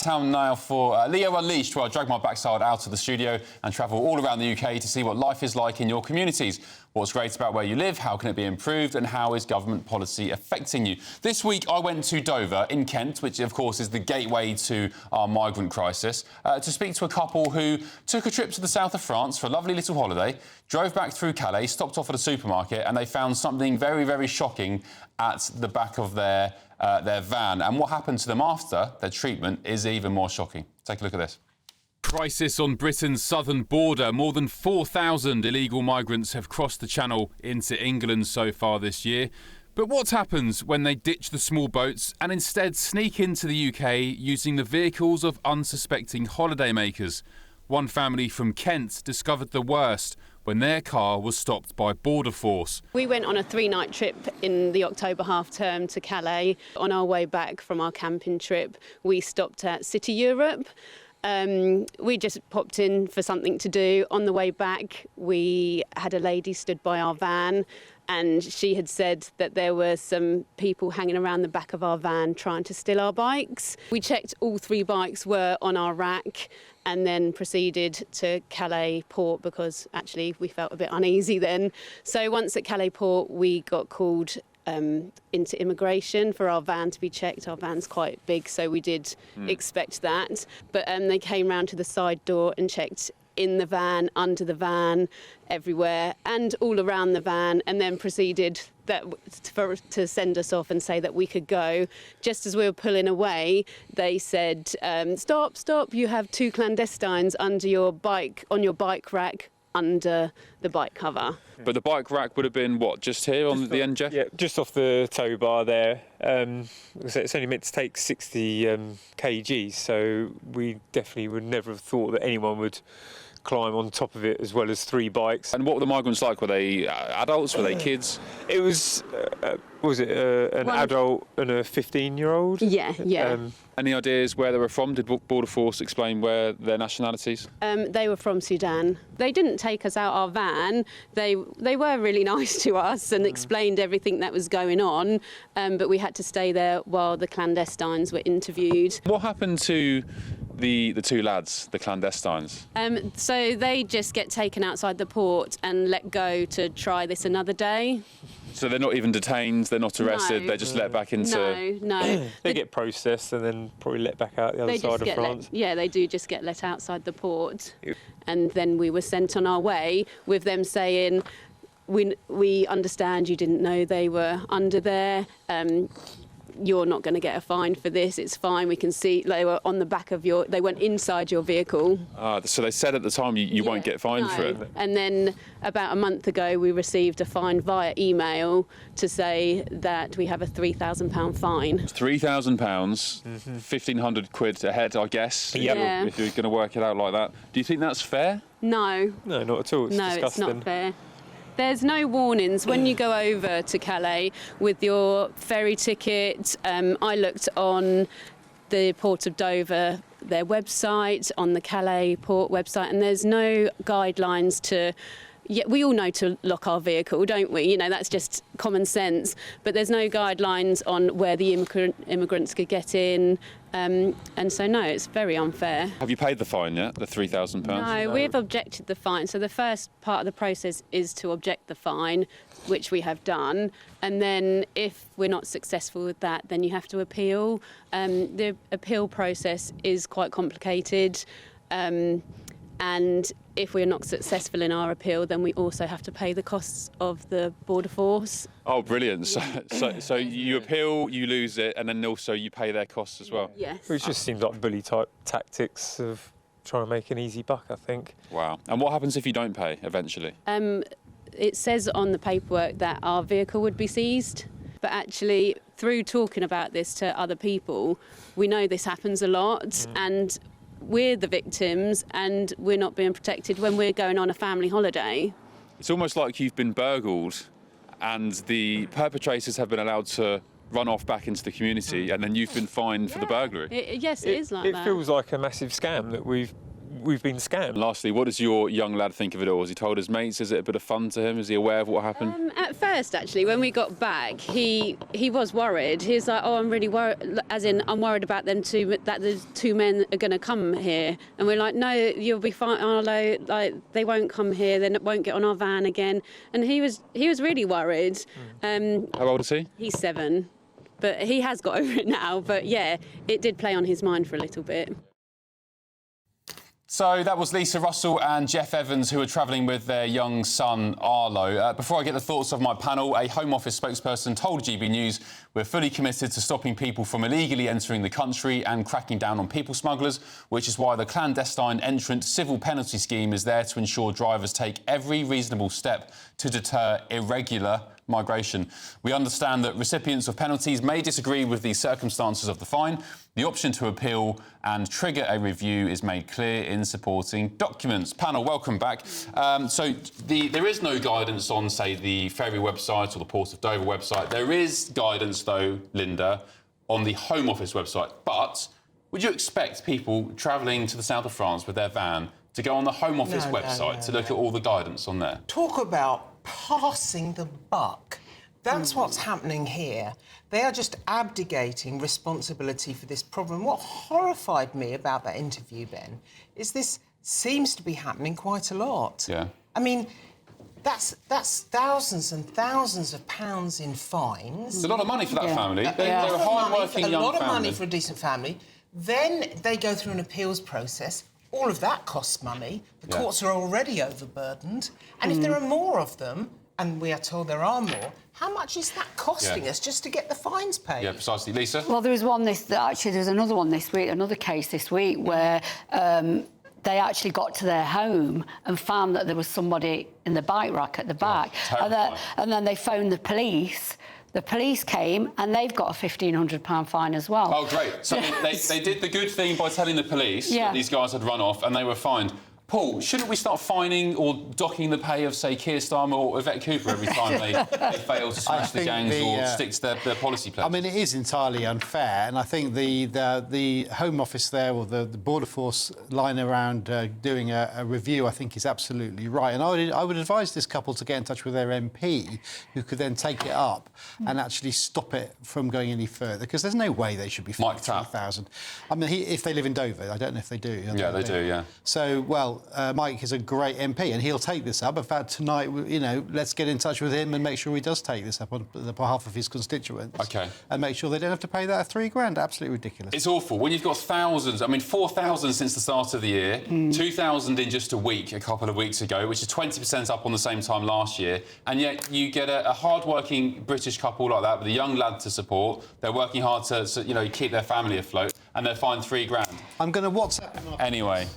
time now for Leo Unleashed, where I drag my backside out of the studio and travel all around the UK to see what life is like in your communities. What's great about where you live, how can it be improved, and how is government policy affecting you? This week I went to Dover in Kent, which of course is the gateway to our migrant crisis, to speak to a couple who took a trip to the south of France for a lovely little holiday, drove back through Calais, stopped off at a supermarket, and they found something very, very shocking at the back of their van. And what happened to them after their treatment is even more shocking. Take a look at this. Crisis on Britain's southern border. More than 4,000 illegal migrants have crossed the Channel into England so far this year. But what happens when they ditch the small boats and instead sneak into the UK using the vehicles of unsuspecting holidaymakers? One family from Kent discovered the worst when their car was stopped by Border Force. We went on a 3-night trip in the October half-term to Calais. On our way back from our camping trip, we stopped at City Europe. We just popped in for something to do. On the way back, we had a lady stood by our van, and she had said that there were some people hanging around the back of our van trying to steal our bikes. We checked all 3 bikes were on our rack and then proceeded to Calais port because actually we felt a bit uneasy then. So once at Calais port, we got called into immigration for our van to be checked. Our van's quite big, so we did expect that. But they came round to the side door and checked in the van, under the van, everywhere, and all around the van, and then proceeded to send us off and say that we could go. Just as we were pulling away, they said, stop, you have 2 clandestines under your bike, on your bike rack, under the bike cover. But the bike rack would have been, what, just here on the end, Jeff? Yeah, just off the tow bar there. It's only meant to take 60 kgs, so we definitely would never have thought that anyone would climb on top of it, as well as 3 bikes. And what were the migrants like? Were they adults? Were they kids? It was, an adult and a 15-year-old? Yeah. Any ideas where they were from? Did Border Force explain where their nationalities? They were from Sudan. They didn't take us out our van. They were really nice to us and explained everything that was going on, but we had to stay there while the clandestines were interviewed. What happened to the 2 lads, the clandestines? So they just get taken outside the port and let go to try this another day. So they're not even detained, they're not arrested, No. they're just let back into... No. They get processed and then probably let back out the other side of France. They do just get let outside the port. And then we were sent on our way with them saying, we understand you didn't know they were under there. You're not going to get a fine for this, it's fine. We can see they were on the back of they went inside your vehicle. So they said at the time you won't get fined for it? And then about a month ago, we received a fine via email to say that we have a £3,000 fine. £3,000, 1,500 quid a head, I guess, if you're going to work it out like that. Do you think that's fair? No. No, not at all. It's disgusting. It's not fair. There's no warnings. When you go over to Calais with your ferry ticket, I looked on the Port of Dover, their website, on the Calais port website, and there's no guidelines to... Yeah, we all know to lock our vehicle, don't we? You know, that's just common sense. But there's no guidelines on where the immigrants could get in. And so, no, it's very unfair. Have you paid the fine yet, the £3,000? No, we've objected the fine. So the first part of the process is to object the fine, which we have done. And then if we're not successful with that, then you have to appeal. The appeal process is quite complicated. And if we're not successful in our appeal, then we also have to pay the costs of the Border Force. Oh, brilliant. So you appeal, you lose it, and then also you pay their costs as well? Yes. Which just seems like bully-type tactics of trying to make an easy buck, I think. Wow. And what happens if you don't pay, eventually? It says on the paperwork that our vehicle would be seized, but actually, through talking about this to other people, we know this happens a lot, and we're the victims and we're not being protected when we're going on a family holiday. It's almost like you've been burgled and the perpetrators have been allowed to run off back into the community and then you've been fined for the burglary. It is like that. It feels like a massive scam that we've we've been scammed. Lastly, what does your young lad think of it all? Has he told his mates? Is it a bit of fun to him? Is he aware of what happened? At first, actually, when we got back, he was worried. He was like, "Oh, I'm really worried," as in, "I'm worried about them two, that the two men are going to come here." And we're like, "No, you'll be fine, Arlo. Like, they won't come here. They won't get on our van again." And he was really worried. How old is he? He's 7, but he has got over it now. But yeah, it did play on his mind for a little bit. So that was Lisa Russell and Jeff Evans, who were travelling with their young son, Arlo. Before I get the thoughts of my panel, a Home Office spokesperson told GB News, "We're fully committed to stopping people from illegally entering the country and cracking down on people smugglers, which is why the clandestine entrant civil penalty scheme is there to ensure drivers take every reasonable step to deter irregular migration. We understand that recipients of penalties may disagree with the circumstances of the fine. The option to appeal and trigger a review is made clear in supporting documents." Panel, welcome back. There is no guidance on, say, the Ferry website or the Port of Dover website. There is guidance, though, Linda, on the Home Office website. But would you expect people travelling to the south of France with their van to go on the Home Office website to look at all the guidance on there? Talk about passing the buck. That's what's happening here. They are just abdicating responsibility for this problem. What horrified me about that interview, Ben, is this seems to be happening quite a lot. Yeah. I mean, that's thousands and thousands of pounds in fines. It's a lot of money for that family. They're a A hard-working young lot of family. money for a decent family. Then they go through an appeals process. All of that costs money. The courts are already overburdened. And if there are more of them, and we are told there are more, how much is that costing us just to get the fines paid? Yeah, precisely. Lisa? Well, there was another one this week, another case this week where they actually got to their home and found that there was somebody in the bike rack at the back. And then they phoned the police. The police came and they've got a £1,500 fine as well. Oh, great. So they did the good thing by telling the police that these guys had run off and they were fined. Paul, shouldn't we start fining or docking the pay of, say, Keir Starmer or Yvette Cooper every time they fail to smash the gangs or stick to their policy pledge? I mean, it is entirely unfair, and I think the Home Office there, or the Border Force line around doing a review, I think is absolutely right. And I would advise this couple to get in touch with their MP, who could then take it up and actually stop it from going any further, because there's no way they should be fined £3,000. I mean, if they live in Dover, I don't know if they do. Yeah, they do, yeah. So, well, Mike is a great MP and he'll take this up. In fact, tonight, you know, let's get in touch with him and make sure he does take this up on behalf of his constituents. OK. And make sure they don't have to pay that £3,000. Absolutely ridiculous. It's awful. When you've got thousands, I mean, 4,000 since the start of the year, 2,000 in just a week, a couple of weeks ago, which is 20% up on the same time last year, and yet you get a hard-working British couple like that with a young lad to support. They're working hard to you know, keep their family afloat, and they're fined £3,000. I'm going to WhatsApp him. Anyway.